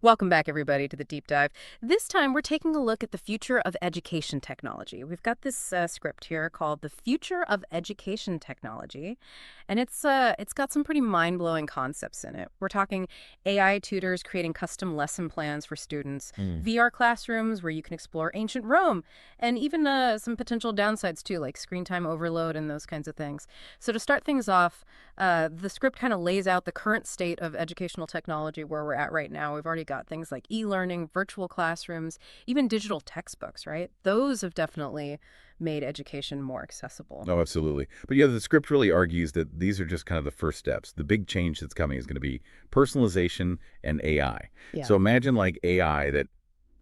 Welcome back, everybody, to the deep dive. This time, we're taking a look at the future of education technology. We've got this script here called "The Future of Education Technology," and it's got some pretty mind-blowing concepts in it. We're talking AI tutors creating custom lesson plans for students, Mm. VR classrooms where you can explore ancient Rome, and even some potential downsides too, like screen time overload and those kinds of things. So to start things off, the script kind of lays out the current state of educational technology where we're at right now. We've already got things like e-learning, virtual classrooms, even digital textbooks, right? Those have definitely made education more accessible. Oh, absolutely. But yeah, the script really argues that these are just kind of the first steps. The big change that's coming is going to be personalization and AI. Yeah. So imagine like AI that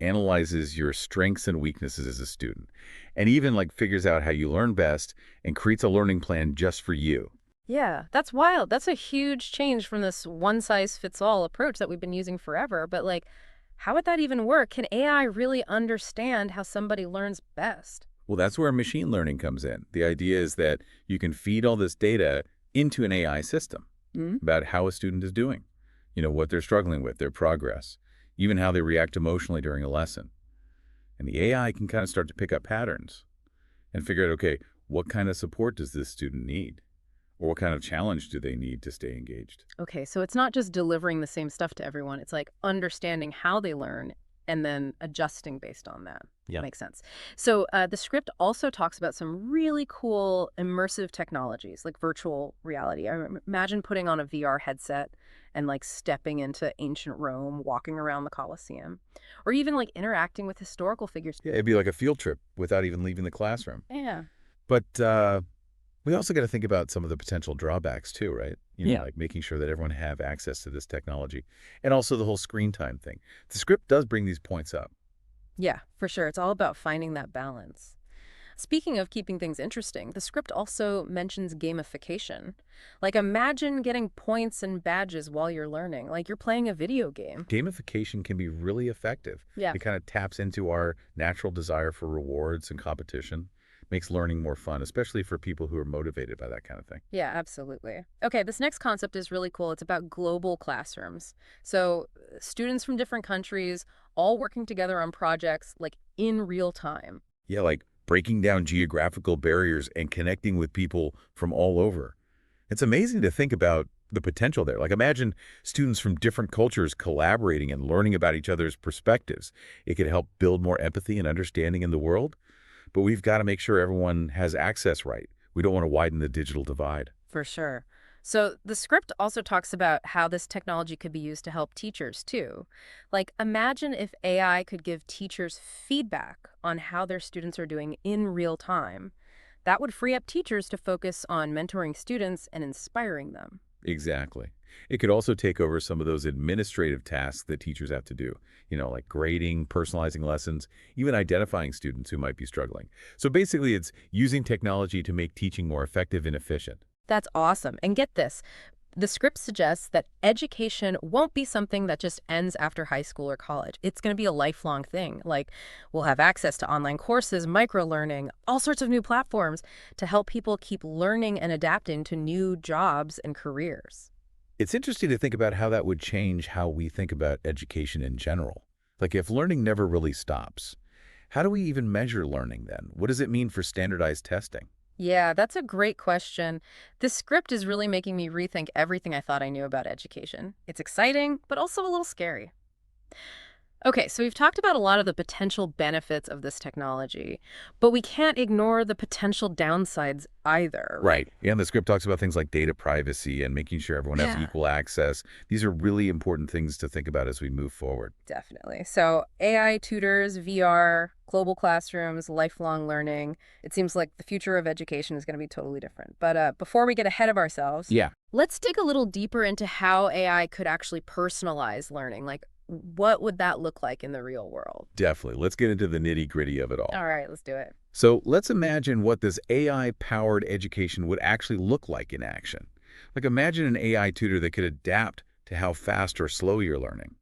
analyzes your strengths and weaknesses as a student and even like figures out how you learn best and creates a learning plan just for you. Yeah, that's wild. That's a huge change from this one-size-fits-all approach that we've been using forever. But like, how would that even work? Can AI really understand how somebody learns best? Well, that's where machine learning comes in. The idea is that you can feed all this data into an AI system about how a student is doing, what they're struggling with, their progress, even how they react emotionally during a lesson. And the AI can kind of start to pick up patterns and figure out, okay, what kind of support does this student need? Or what kind of challenge do they need to stay engaged? Okay, so it's not just delivering the same stuff to everyone. It's like understanding how they learn and then adjusting based on that. Yeah. Makes sense. So the script also talks about some really cool immersive technologies like virtual reality. Imagine putting on a VR headset and like stepping into ancient Rome, walking around the Colosseum, or even like interacting with historical figures. Yeah, it'd be like a field trip without even leaving the classroom. Yeah. But we also got to think about some of the potential drawbacks too, right? Yeah. Like making sure that everyone have access to this technology and also the whole screen time thing. The script does bring these points up. Yeah, for sure. It's all about finding that balance. Speaking of keeping things interesting, the script also mentions gamification. Like imagine getting points and badges while you're learning, like you're playing a video game. Gamification can be really effective. Yeah. It kind of taps into our natural desire for rewards and competition, makes learning more fun, especially for people who are motivated by that kind of thing. Yeah, absolutely. Okay, this next concept is really cool. It's about global classrooms. So, students from different countries all working together on projects like in real time. Yeah, like breaking down geographical barriers and connecting with people from all over. It's amazing to think about the potential there. Like imagine students from different cultures collaborating and learning about each other's perspectives. It could help build more empathy and understanding in the world, but we've got to make sure everyone has access right. We don't want to widen the digital divide. For sure. So the script also talks about how this technology could be used to help teachers too. Like imagine if AI could give teachers feedback on how their students are doing in real time. That would free up teachers to focus on mentoring students and inspiring them. Exactly. It could also take over some of those administrative tasks that teachers have to do, like grading, personalizing lessons, even identifying students who might be struggling. So basically, it's using technology to make teaching more effective and efficient. That's awesome. And get this, the script suggests that education won't be something that just ends after high school or college. It's going to be a lifelong thing. Like we'll have access to online courses, microlearning, all sorts of new platforms to help people keep learning and adapting to new jobs and careers. It's interesting to think about how that would change how we think about education in general. Like if learning never really stops, how do we even measure learning then? What does it mean for standardized testing? Yeah, that's a great question. This script is really making me rethink everything I thought I knew about education. It's exciting, but also a little scary. Okay, so we've talked about a lot of the potential benefits of this technology, but we can't ignore the potential downsides either, right? Right. Yeah, and the script talks about things like data privacy and making sure everyone has Yeah. equal access. These are really important things to think about as we move forward. Definitely. So AI tutors, VR, global classrooms, lifelong learning. It seems like the future of education is going to be totally different. But before we get ahead of ourselves, Yeah. let's dig a little deeper into how AI could actually personalize learning. Like, what would that look like in the real world? Definitely. Let's get into the nitty-gritty of it all. All right, let's do it. So let's imagine what this AI-powered education would actually look like in action. Like imagine an AI tutor that could adapt to how fast or slow you're learning.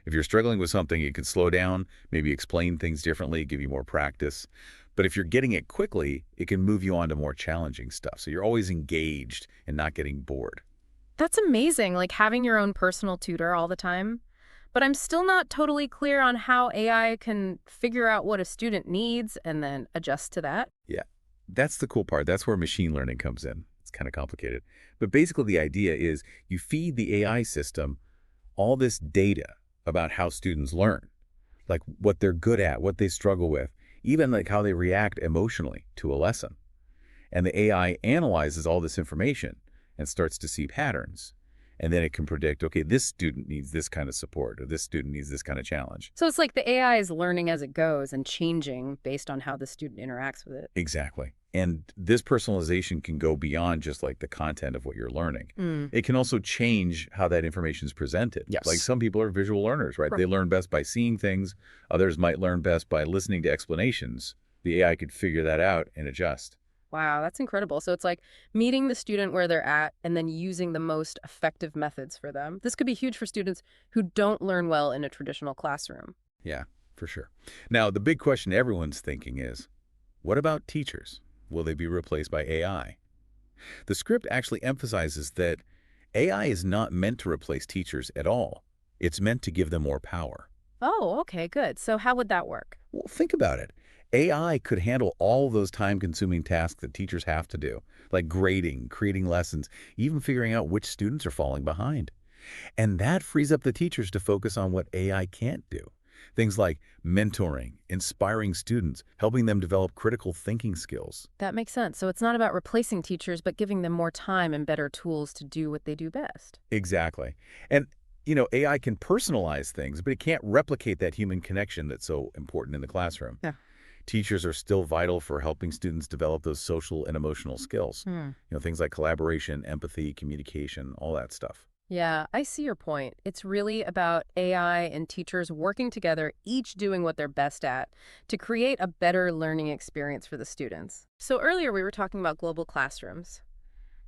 If you're struggling with something, it could slow down, maybe explain things differently, give you more practice. But if you're getting it quickly, it can move you on to more challenging stuff. So you're always engaged and not getting bored. That's amazing, like having your own personal tutor all the time. But I'm still not totally clear on how AI can figure out what a student needs and then adjust to that. Yeah, that's the cool part. That's where machine learning comes in. It's kind of complicated. But basically, the idea is you feed the AI system all this data about how students learn, like what they're good at, what they struggle with, even like how they react emotionally to a lesson. And the AI analyzes all this information and starts to see patterns. And then it can predict, okay, this student needs this kind of support, or this student needs this kind of challenge. So it's like the AI is learning as it goes and changing based on how the student interacts with it. Exactly. And this personalization can go beyond just like the content of what you're learning. It can also change how that information is presented. Yes. Like some people are visual learners, right? They learn best by seeing things. Others might learn best by listening to explanations. The AI could figure that out and adjust. Wow, that's incredible. So it's like meeting the student where they're at and then using the most effective methods for them. This could be huge for students who don't learn well in a traditional classroom. Yeah, for sure. Now, the big question everyone's thinking is, what about teachers? Will they be replaced by AI? The script actually emphasizes that AI is not meant to replace teachers at all. It's meant to give them more power. Oh, okay, good. So how would that work? Well, think about it. AI could handle all those time-consuming tasks that teachers have to do, like grading, creating lessons, even figuring out which students are falling behind. And that frees up the teachers to focus on what AI can't do. Things like mentoring, inspiring students, helping them develop critical thinking skills. That makes sense. So it's not about replacing teachers, but giving them more time and better tools to do what they do best. Exactly. And, AI can personalize things, but it can't replicate that human connection that's so important in the classroom. Yeah. Teachers are still vital for helping students develop those social and emotional skills. Things like collaboration, empathy, communication, all that stuff. Yeah, I see your point. It's really about AI and teachers working together, each doing what they're best at, to create a better learning experience for the students. So earlier we were talking about global classrooms.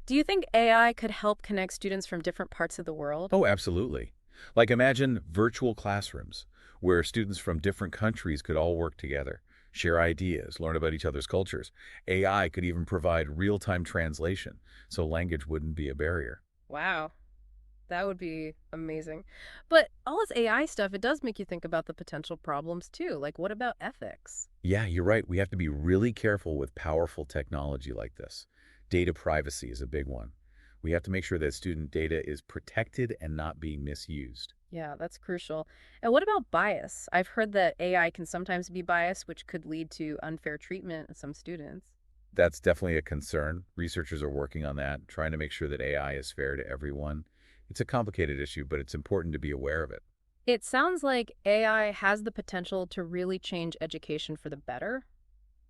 Do you think AI could help connect students from different parts of the world? Oh, absolutely. Like imagine virtual classrooms where students from different countries could all work together, share ideas, learn about each other's cultures. AI could even provide real-time translation, so language wouldn't be a barrier. Wow. That would be amazing. But all this AI stuff, it does make you think about the potential problems too. Like, what about ethics? Yeah, you're right. We have to be really careful with powerful technology like this. Data privacy is a big one. We have to make sure that student data is protected and not being misused. Yeah, that's crucial. And what about bias? I've heard that AI can sometimes be biased, which could lead to unfair treatment of some students. That's definitely a concern. Researchers are working on that, trying to make sure that AI is fair to everyone. It's a complicated issue, but it's important to be aware of it. It sounds like AI has the potential to really change education for the better,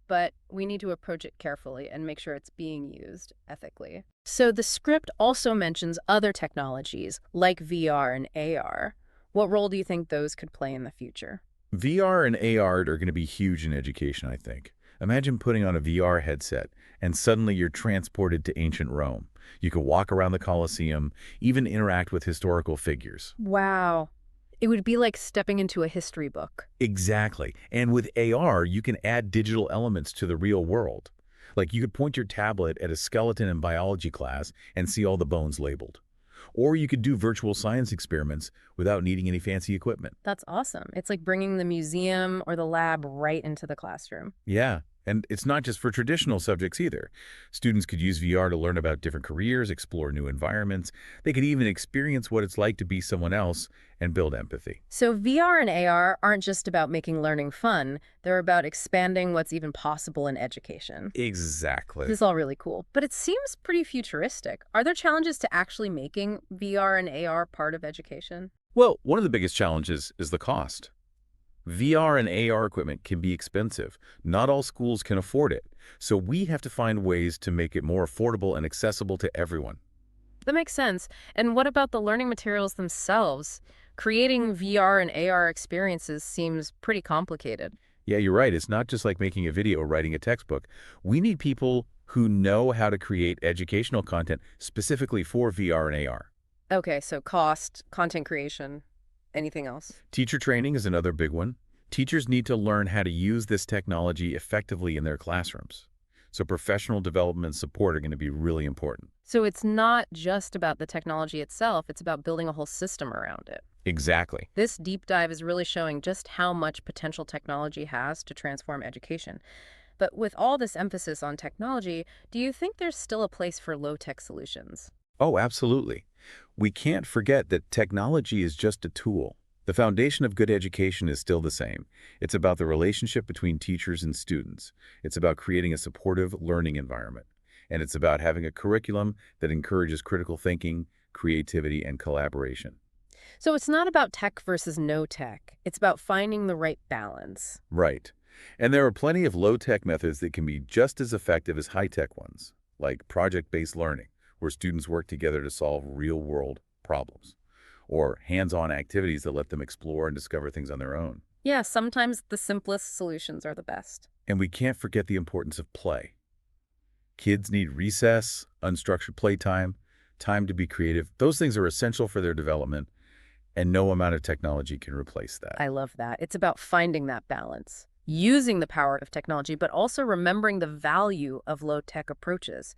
but we need to approach it carefully and make sure it's being used ethically. So the script also mentions other technologies like VR and AR. What role do you think those could play in the future? VR and AR are going to be huge in education, I think. Imagine putting on a VR headset and suddenly you're transported to ancient Rome. You could walk around the Colosseum, even interact with historical figures. Wow. It would be like stepping into a history book. Exactly. And with AR, you can add digital elements to the real world. Like you could point your tablet at a skeleton in biology class and see all the bones labeled. Or you could do virtual science experiments without needing any fancy equipment. That's awesome. It's like bringing the museum or the lab right into the classroom. Yeah, and it's not just for traditional subjects either. Students could use VR to learn about different careers, explore new environments. They could even experience what it's like to be someone else and build empathy. So VR and AR aren't just about making learning fun. They're about expanding what's even possible in education. Exactly. This is all really cool, but it seems pretty futuristic. Are there challenges to actually making VR and AR part of education? Well, one of the biggest challenges is the cost. VR and AR equipment can be expensive. Not all schools can afford it. So we have to find ways to make it more affordable and accessible to everyone. That makes sense. And what about the learning materials themselves? Creating VR and AR experiences seems pretty complicated. Yeah, you're right. It's not just like making a video or writing a textbook. We need people who know how to create educational content specifically for VR and AR. Okay, so cost, content creation, anything else? Teacher training is another big one. Teachers need to learn how to use this technology effectively in their classrooms. So professional development and support are going to be really important. So it's not just about the technology itself, it's about building a whole system around it. Exactly. This deep dive is really showing just how much potential technology has to transform education. But with all this emphasis on technology, do you think there's still a place for low-tech solutions? Oh, absolutely. We can't forget that technology is just a tool. The foundation of good education is still the same. It's about the relationship between teachers and students. It's about creating a supportive learning environment. And it's about having a curriculum that encourages critical thinking, creativity, and collaboration. So it's not about tech versus no tech. It's about finding the right balance. Right. And there are plenty of low-tech methods that can be just as effective as high-tech ones, like project-based learning, where students work together to solve real-world problems, or hands-on activities that let them explore and discover things on their own. Yeah, sometimes the simplest solutions are the best. And we can't forget the importance of play. Kids need recess, unstructured playtime, time to be creative. Those things are essential for their development, and no amount of technology can replace that. I love that. It's about finding that balance, using the power of technology, but also remembering the value of low-tech approaches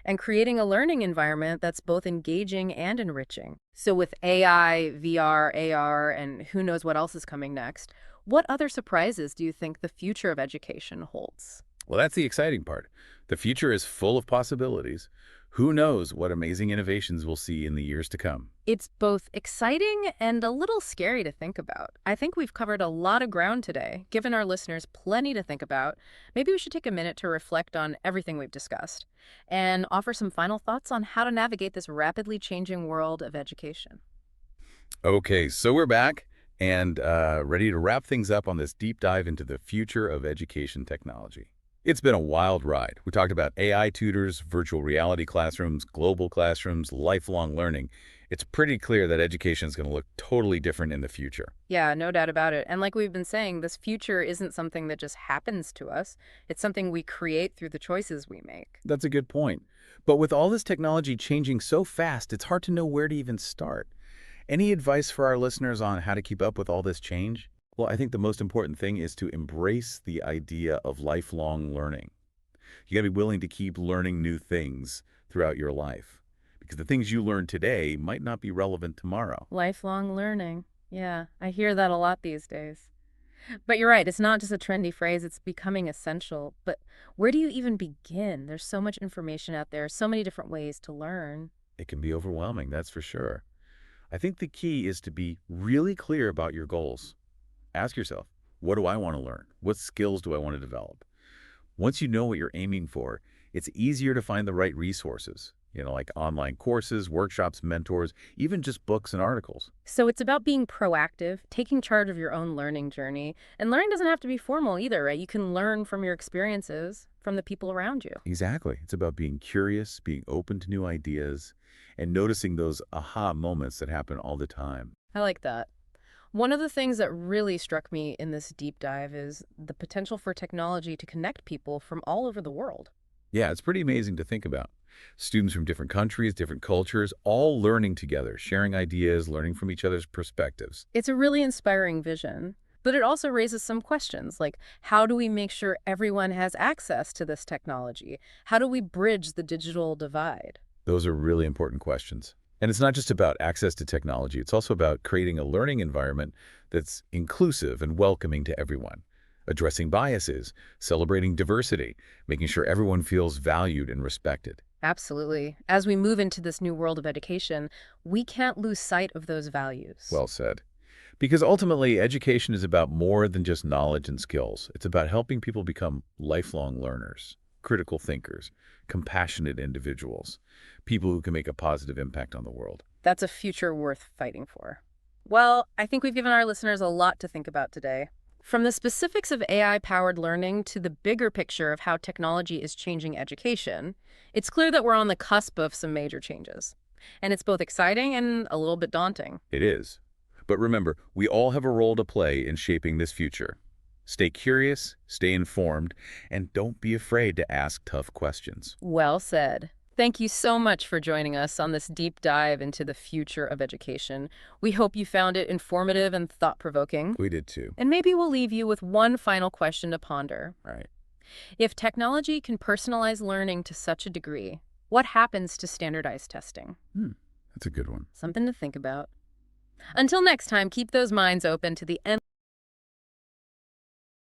and creating a learning environment that's both engaging and enriching. So with AI, VR, AR, and who knows what else is coming next, what other surprises do you think the future of education holds? Well, that's the exciting part. The future is full of possibilities. Who knows what amazing innovations we'll see in the years to come? It's both exciting and a little scary to think about. I think we've covered a lot of ground today, given our listeners plenty to think about. Maybe we should take a minute to reflect on everything we've discussed and offer some final thoughts on how to navigate this rapidly changing world of education. Okay, so we're back and ready to wrap things up on this deep dive into the future of education technology. It's been a wild ride. We talked about AI tutors, virtual reality classrooms, global classrooms, lifelong learning. It's pretty clear that education is going to look totally different in the future. Yeah, no doubt about it. And like we've been saying, this future isn't something that just happens to us. It's something we create through the choices we make. That's a good point. But with all this technology changing so fast, it's hard to know where to even start. Any advice for our listeners on how to keep up with all this change? Well, I think the most important thing is to embrace the idea of lifelong learning. You got to be willing to keep learning new things throughout your life because the things you learn today might not be relevant tomorrow. Lifelong learning. Yeah, I hear that a lot these days. But you're right, it's not just a trendy phrase, it's becoming essential. But where do you even begin? There's so much information out there, so many different ways to learn. It can be overwhelming, that's for sure. I think the key is to be really clear about your goals. Ask yourself, what do I want to learn? What skills do I want to develop? Once you know what you're aiming for, it's easier to find the right resources, like online courses, workshops, mentors, even just books and articles. So it's about being proactive, taking charge of your own learning journey. And learning doesn't have to be formal either, right? You can learn from your experiences, from the people around you. Exactly. It's about being curious, being open to new ideas, and noticing those aha moments that happen all the time. I like that. One of the things that really struck me in this deep dive is the potential for technology to connect people from all over the world. Yeah, it's pretty amazing to think about. Students from different countries, different cultures, all learning together, sharing ideas, learning from each other's perspectives. It's a really inspiring vision, but it also raises some questions like how do we make sure everyone has access to this technology? How do we bridge the digital divide? Those are really important questions. And it's not just about access to technology. It's also about creating a learning environment that's inclusive and welcoming to everyone, addressing biases, celebrating diversity, making sure everyone feels valued and respected. Absolutely. As we move into this new world of education, we can't lose sight of those values. Well said. Because ultimately, education is about more than just knowledge and skills. It's about helping people become lifelong learners, critical thinkers, compassionate individuals, people who can make a positive impact on the world. That's a future worth fighting for. Well, I think we've given our listeners a lot to think about today. From the specifics of AI-powered learning to the bigger picture of how technology is changing education, it's clear that we're on the cusp of some major changes. And it's both exciting and a little bit daunting. It is. But remember, we all have a role to play in shaping this future. Stay curious, stay informed, and don't be afraid to ask tough questions. Well said. Thank you so much for joining us on this deep dive into the future of education. We hope you found it informative and thought-provoking. We did too. And maybe we'll leave you with one final question to ponder. All right. If technology can personalize learning to such a degree, what happens to standardized testing? That's a good one. Something to think about. Until next time, keep those minds open to the